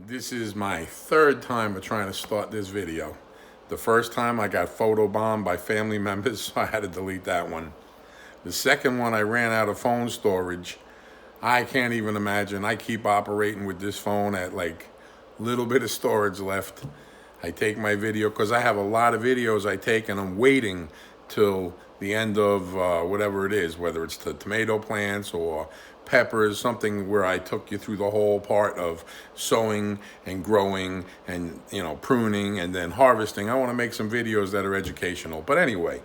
This is my third time of trying to start this video. The first time I got photobombed by family members, so I had to delete that one. The second one I ran out of phone storage. I can't even imagine. I keep operating with this phone at like little bit of storage left. I take my video because I have a lot of videos I take and I'm waiting till the end of whatever it is, whether it's the tomato plants or peppers, something where I took you through the whole part of sowing and growing and pruning and then harvesting. I want to make some videos that are educational. But anyway,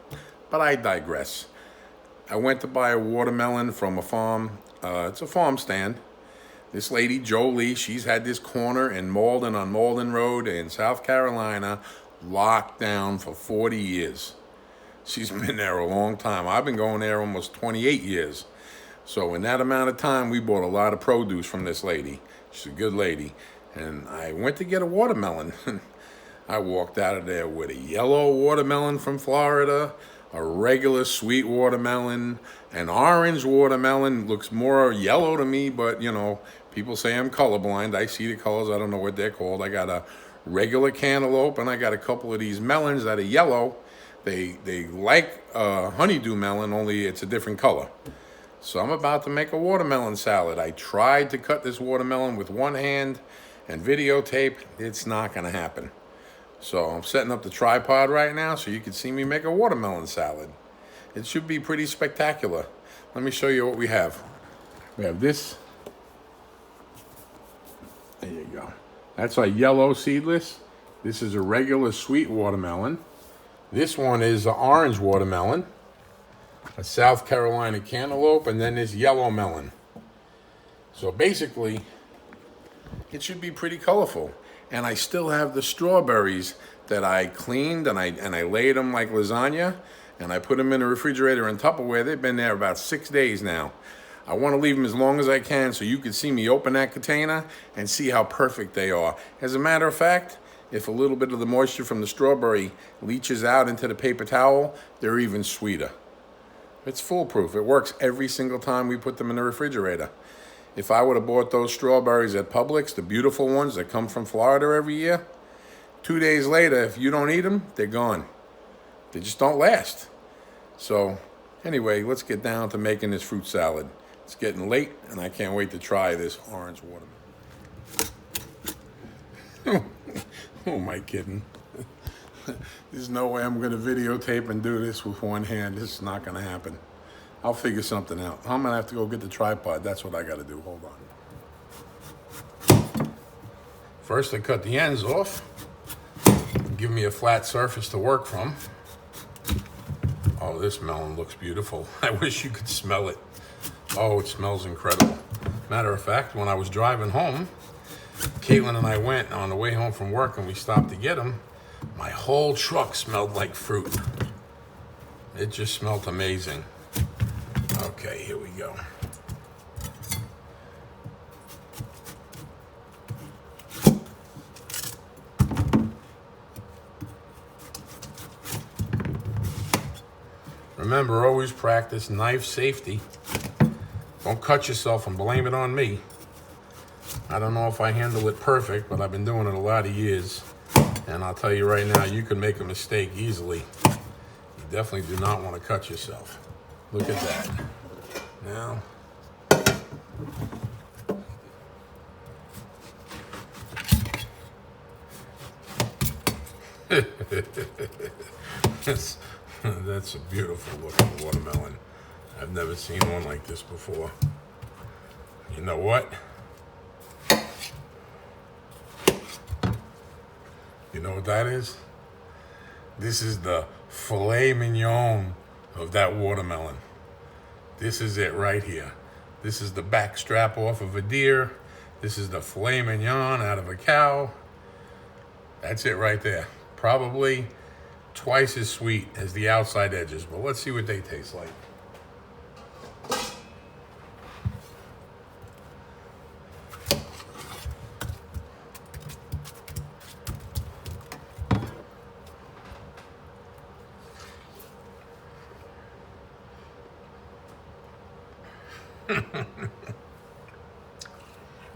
I digress. I went to buy a watermelon from a farm. It's a farm stand. This lady, Jolie, she's had this corner in Malden on Malden Road in South Carolina locked down for 40 years. She's been there a long time. I've been going there almost 28 years. So in that amount of time, we bought a lot of produce from this lady. She's a good lady. And I went to get a watermelon. I walked out of there with a yellow watermelon from Florida, a regular sweet watermelon, an orange watermelon. Looks more yellow to me, but people say I'm colorblind. I see the colors. I don't know what they're called. I got a regular cantaloupe, and I got a couple of these melons that are yellow. They like honeydew melon, only it's a different color. So I'm about to make a watermelon salad. I tried to cut this watermelon with one hand and videotape. It's not going to happen. So I'm setting up the tripod right now so you can see me make a watermelon salad. It should be pretty spectacular. Let me show you what we have. We have this. There you go. That's a yellow seedless. This is a regular sweet watermelon. This one is an orange watermelon, a South Carolina cantaloupe, and then this yellow melon. So basically, it should be pretty colorful. And I still have the strawberries that I cleaned and I laid them like lasagna, and I put them in the refrigerator in Tupperware. They've been there about 6 days now. I want to leave them as long as I can so you can see me open that container and see how perfect they are. As a matter of fact, if a little bit of the moisture from the strawberry leaches out into the paper towel, they're even sweeter. It's foolproof. It works every single time we put them in the refrigerator. If I would have bought those strawberries at Publix, the beautiful ones that come from Florida every year, 2 days later, if you don't eat them, they're gone. They just don't last. So anyway, let's get down to making this fruit salad. It's getting late, and I can't wait to try this orange watermelon. Who am I kidding? There's no way I'm going to videotape and do this with one hand. This is not going to happen. I'll figure something out. I'm going to have to go get the tripod. That's what I got to do. Hold on. First, I cut the ends off. Give me a flat surface to work from. Oh, this melon looks beautiful. I wish you could smell it. Oh, it smells incredible. Matter of fact, when I was driving home, Caitlin and I went on the way home from work and we stopped to get them. My whole truck smelled like fruit. It just smelled amazing. Okay, here we go. Remember, always practice knife safety. Don't cut yourself and blame it on me. I don't know if I handle it perfect, but I've been doing it a lot of years. And I'll tell you right now, you can make a mistake easily. You definitely do not want to cut yourself. Look at that. Now, that's a beautiful looking watermelon. I've never seen one like this before. You know what? You know what that is? This is the filet mignon of that watermelon. This is it right here. This is the back strap off of a deer. This is the filet mignon out of a cow. That's it right there. Probably twice as sweet as the outside edges, but let's see what they taste like.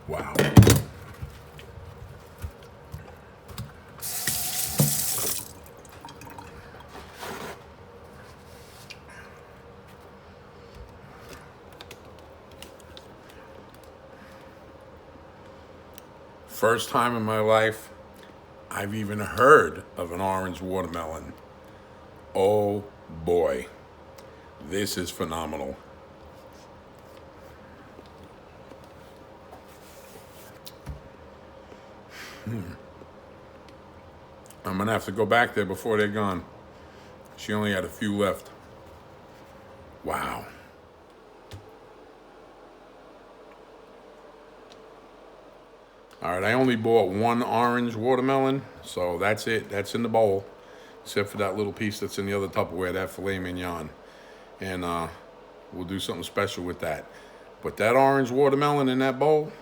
Wow. First time in my life I've even heard of an orange watermelon. Oh boy, this is phenomenal. I'm gonna have to go back there before they're gone. She only had a few left. Wow. All right, I only bought one orange watermelon, so that's it. That's in the bowl, except for that little piece that's in the other Tupperware, that filet mignon. And we'll do something special with that. But that orange watermelon in that bowl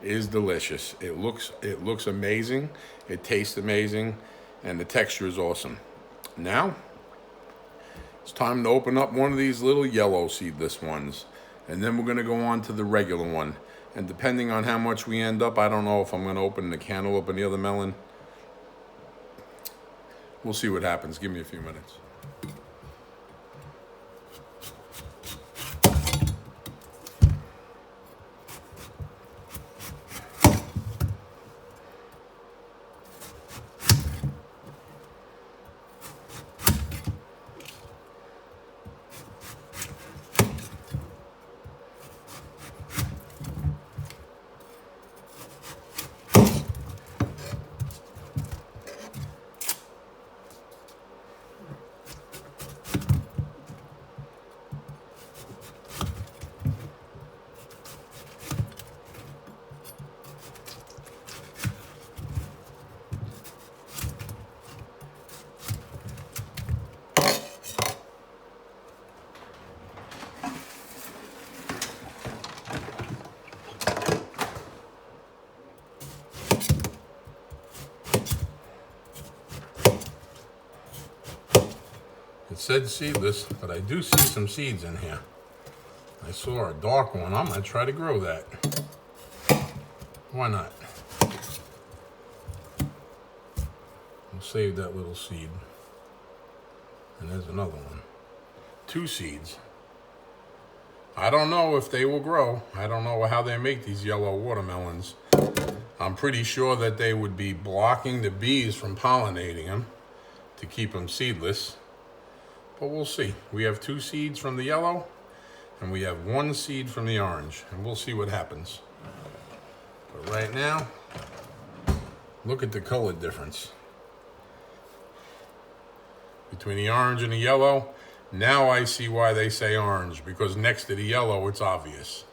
is delicious. It looks amazing. It tastes amazing, and the texture is awesome. Now, it's time to open up one of these little yellow seedless ones, and then we're gonna go on to the regular one. And depending on how much we end up, I don't know if I'm gonna open the cantaloupe and the other melon. We'll see what happens. Give me a few minutes. It said seedless, but I do see some seeds in here. I saw a dark one. I'm gonna try to grow that. Why not? We'll save that little seed. And there's another one. 2 seeds. I don't know if they will grow. I don't know how they make these yellow watermelons. I'm pretty sure that they would be blocking the bees from pollinating them to keep them seedless. But we'll see. We have 2 seeds from the yellow, and we have 1 seed from the orange, and we'll see what happens. But right now, look at the color difference between the orange and the yellow. Now I see why they say orange, because next to the yellow, it's obvious.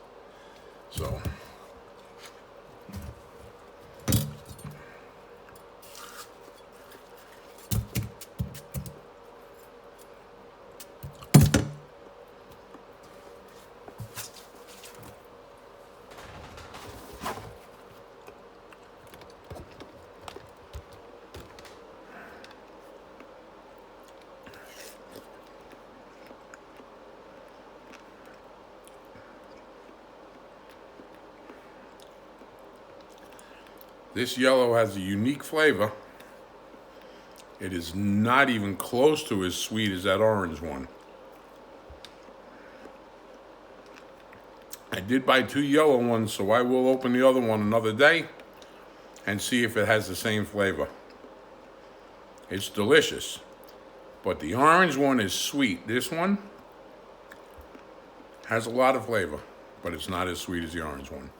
So, this yellow has a unique flavor. It is not even close to as sweet as that orange one. I did buy 2 yellow ones, so I will open the other one another day and see if it has the same flavor. It's delicious, but the orange one is sweet. This one has a lot of flavor, but it's not as sweet as the orange one.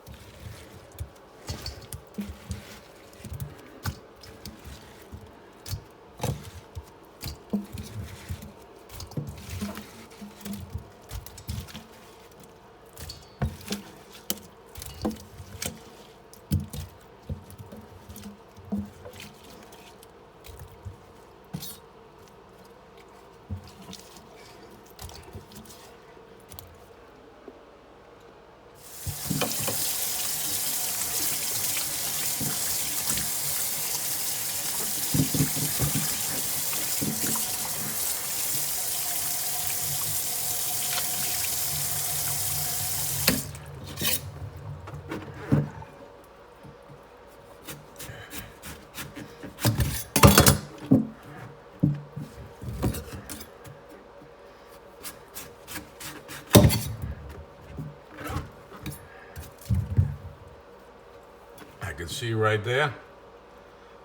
can see right there.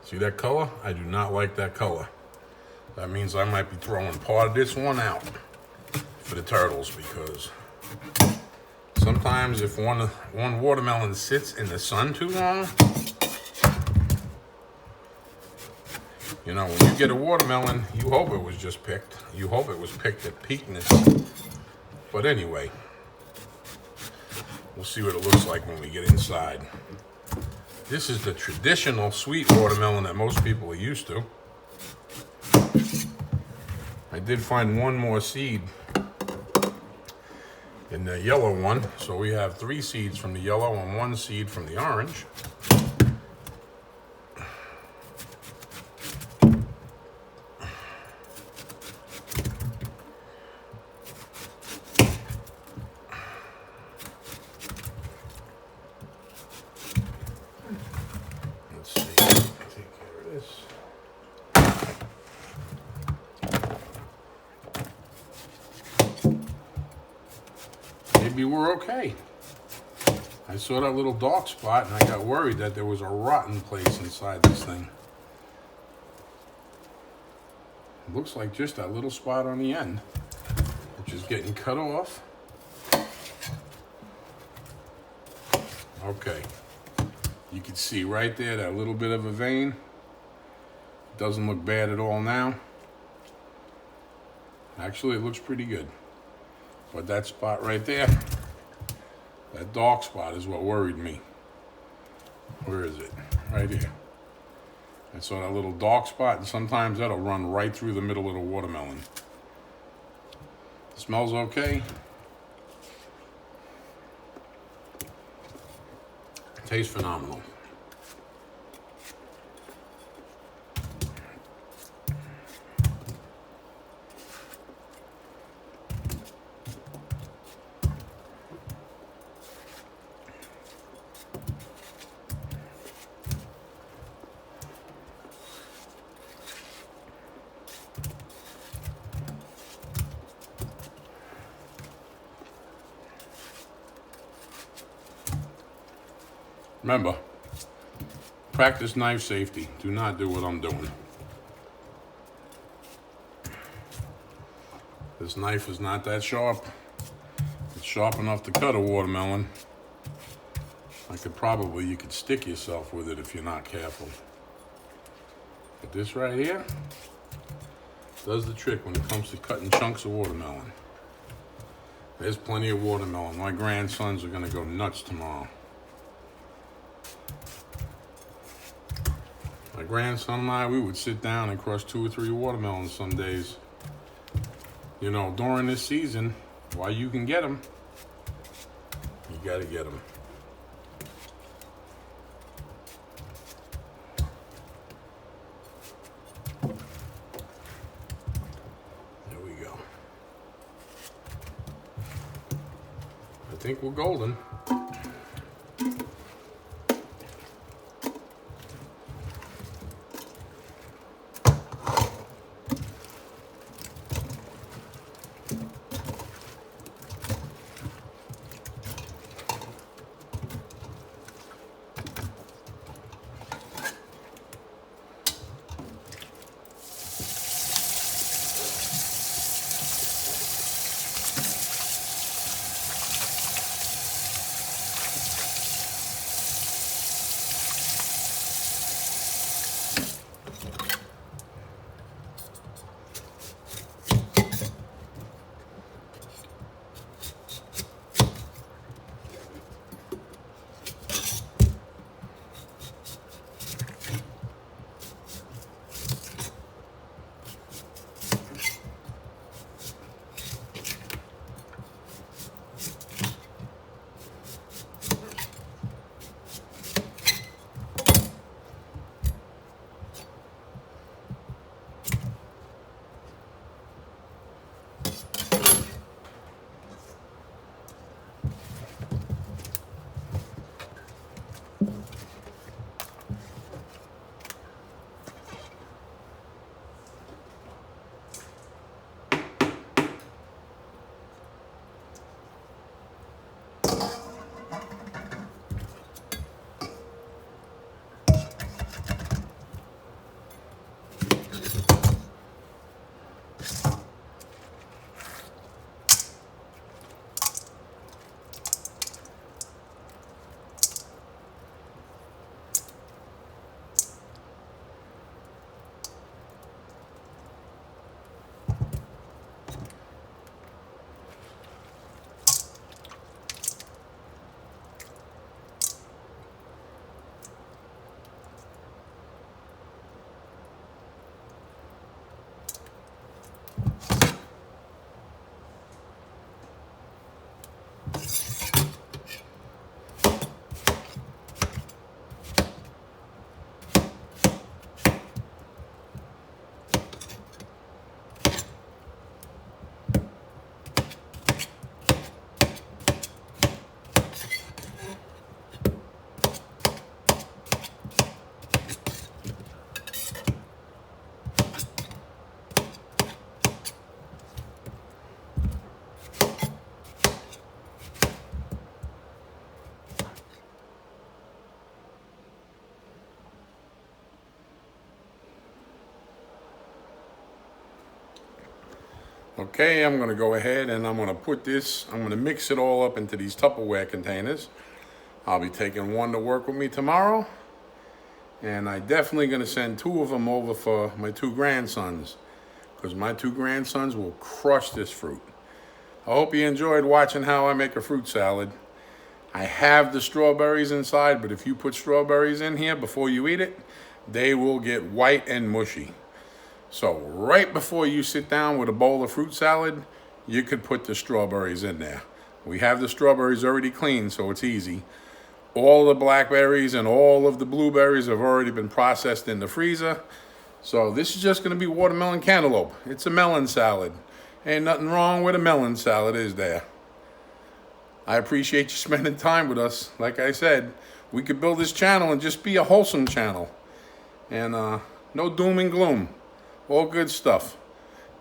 See that color? I do not like that color. That means I might be throwing part of this one out for the turtles, because sometimes if one watermelon sits in the sun too long, you know, when you get a watermelon, you hope it was just picked. You hope it was picked at peakness. But anyway, we'll see what it looks like when we get inside. This is the traditional sweet watermelon that most people are used to. I did find one more seed in the yellow one, so we have 3 seeds from the yellow and 1 seed from the orange. Let's see, take care of this. Maybe we're okay. I saw that little dark spot and I got worried that there was a rotten place inside this thing. It looks like just that little spot on the end, which is getting cut off. Okay. You can see right there that little bit of a vein. It doesn't look bad at all now. Actually, it looks pretty good. But that spot right there, that dark spot is what worried me. Where is it? Right here. I saw that little dark spot, and sometimes that'll run right through the middle of the watermelon. It smells okay. Tastes phenomenal. Remember, practice knife safety. Do not do what I'm doing. This knife is not that sharp. It's sharp enough to cut a watermelon. You could stick yourself with it if you're not careful. But this right here does the trick when it comes to cutting chunks of watermelon. There's plenty of watermelon. My grandsons are gonna go nuts tomorrow. My grandson and I, we would sit down and crush 2 or 3 watermelons some days. You know, during this season, while you can get them, you gotta get them. There we go. I think we're golden. Okay, I'm gonna go ahead and I'm gonna mix it all up into these Tupperware containers. I'll be taking one to work with me tomorrow. And I definitely gonna send 2 of them over for my 2 grandsons, because my 2 grandsons will crush this fruit. I hope you enjoyed watching how I make a fruit salad. I have the strawberries inside, but if you put strawberries in here before you eat it, they will get white and mushy. So right before you sit down with a bowl of fruit salad, you could put the strawberries in there. We have the strawberries already cleaned, so it's easy. All the blackberries and all of the blueberries have already been processed in the freezer. So this is just gonna be watermelon cantaloupe. It's a melon salad. Ain't nothing wrong with a melon salad, is there? I appreciate you spending time with us. Like I said, we could build this channel and just be a wholesome channel. And no doom and gloom. All good stuff.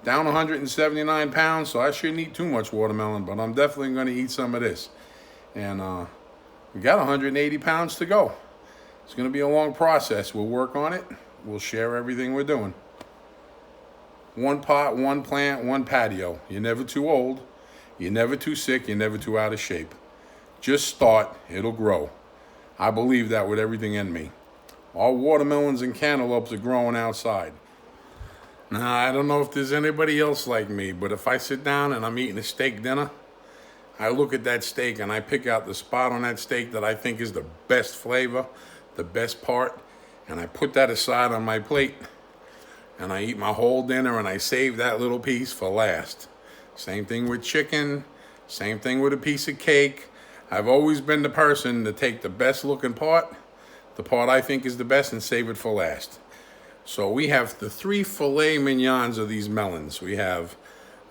Down 179 pounds, so I shouldn't eat too much watermelon, but I'm definitely going to eat some of this. And we got 180 pounds to go. It's going to be a long process. We'll work on it. We'll share everything we're doing. 1 pot, 1 plant, 1 patio. You're never too old. You're never too sick. You're never too out of shape. Just start. It'll grow. I believe that with everything in me. All watermelons and cantaloupes are growing outside. Now, I don't know if there's anybody else like me, but if I sit down and I'm eating a steak dinner, I look at that steak and I pick out the spot on that steak that I think is the best flavor, the best part, and I put that aside on my plate, and I eat my whole dinner and I save that little piece for last. Same thing with chicken, same thing with a piece of cake. I've always been the person to take the best looking part, the part I think is the best, and save it for last. So we have the 3 filet mignons of these melons. We have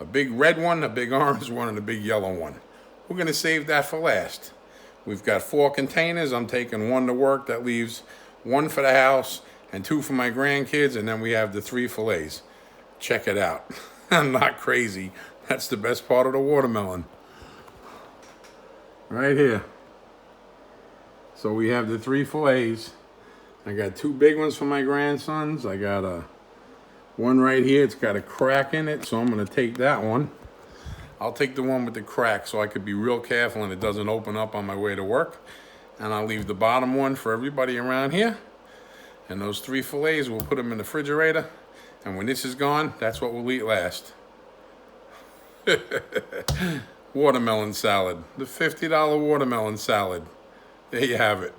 a big red one, a big orange one, and a big yellow one. We're gonna save that for last. We've got 4 containers. I'm taking 1 to work. That leaves 1 for the house and 2 for my grandkids, and then we have the 3 fillets. Check it out. I'm not crazy. That's the best part of the watermelon. Right here. So we have the 3 fillets. I got 2 big ones for my grandsons. I got one right here. It's got a crack in it, so I'm gonna take that one. I'll take the one with the crack so I could be real careful and it doesn't open up on my way to work. And I'll leave the bottom one for everybody around here. And those 3 fillets, we'll put them in the refrigerator. And when this is gone, that's what we'll eat last. Watermelon salad. The $50 watermelon salad. There you have it.